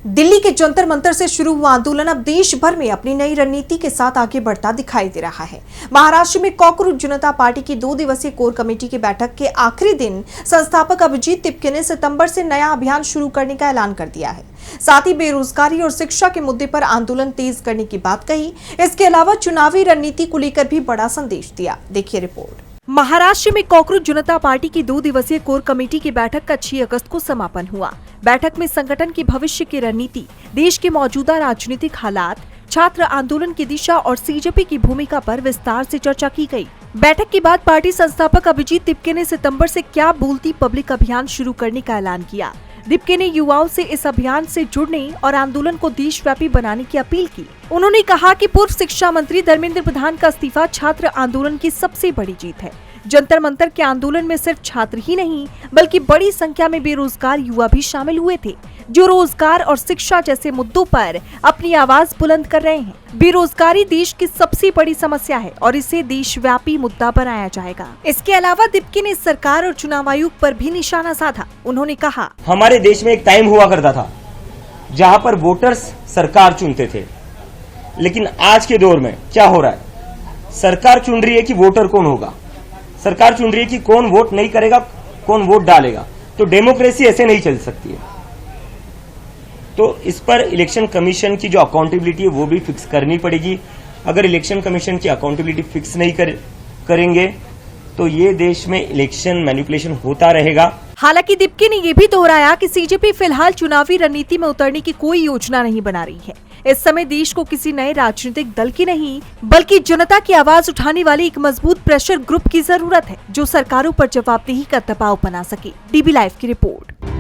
दिल्ली के जंतर मंतर से शुरू हुआ आंदोलन अब देश भर में अपनी नई रणनीति के साथ आगे बढ़ता दिखाई दे रहा है। महाराष्ट्र में कॉकरोच जनता पार्टी की 2 दिवसीय कोर कमेटी की बैठक के आखिरी दिन संस्थापक अभिजीत तिपके ने सितंबर से नया अभियान शुरू करने का ऐलान कर दिया है। साथ ही बेरोजगारी और शिक्षा के मुद्दे पर आंदोलन तेज करने की बात कही। इसके अलावा चुनावी रणनीति को लेकर भी बड़ा संदेश दिया। देखिए रिपोर्ट। महाराष्ट्र में कॉकरोच जनता पार्टी की 2 दिवसीय कोर कमेटी की बैठक का 6 अगस्त को समापन हुआ। बैठक में संगठन की भविष्य की रणनीति, देश के मौजूदा राजनीतिक हालात, छात्र आंदोलन की दिशा और सीजेपी की भूमिका पर विस्तार से चर्चा की गई। बैठक के बाद पार्टी संस्थापक अभिजीत तिपके ने सितंबर से क्या बोलती पब्लिक अभियान शुरू करने का ऐलान किया। तिपके ने युवाओं से इस अभियान से जुड़ने और आंदोलन को देशव्यापी बनाने की अपील की। उन्होंने कहा कि पूर्व शिक्षा मंत्री धर्मेंद्र प्रधान का इस्तीफा छात्र आंदोलन की सबसे बड़ी जीत है। जंतर मंतर के आंदोलन में सिर्फ छात्र ही नहीं बल्कि बड़ी संख्या में बेरोजगार युवा भी शामिल हुए थे, जो रोजगार और शिक्षा जैसे मुद्दों पर अपनी आवाज बुलंद कर रहे हैं। बेरोजगारी देश की सबसे बड़ी समस्या है और इसे देशव्यापी मुद्दा बनाया जाएगा। इसके अलावा तिपके ने सरकार और चुनाव आयोग पर भी निशाना साधा। उन्होंने कहा, हमारे देश में एक टाइम हुआ करता था जहां पर वोटर्स सरकार चुनते थे, लेकिन आज के दौर में क्या हो रहा है, सरकार चुन रही है कि वोटर कौन होगा, सरकार चुन रही है कि कौन वोट नहीं करेगा, कौन वोट डालेगा। तो डेमोक्रेसी ऐसे नहीं चल सकती है। तो इस पर इलेक्शन कमीशन की जो अकाउंटेबिलिटी है वो भी फिक्स करनी पड़ेगी। अगर इलेक्शन कमीशन की अकाउंटेबिलिटी फिक्स नहीं करेंगे तो ये देश में इलेक्शन मैनिपुलेशन होता रहेगा। हालांकि तिपके ने यह भी दोहराया कि सीजेपी फिलहाल चुनावी रणनीति में उतरने की कोई योजना नहीं बना रही है। इस समय देश को किसी नए राजनीतिक दल की नहीं बल्कि जनता की आवाज उठाने वाली एक मजबूत प्रेशर ग्रुप की जरूरत है, जो सरकारों पर जवाबदेही का दबाव बना सके। डीबी लाइव की रिपोर्ट।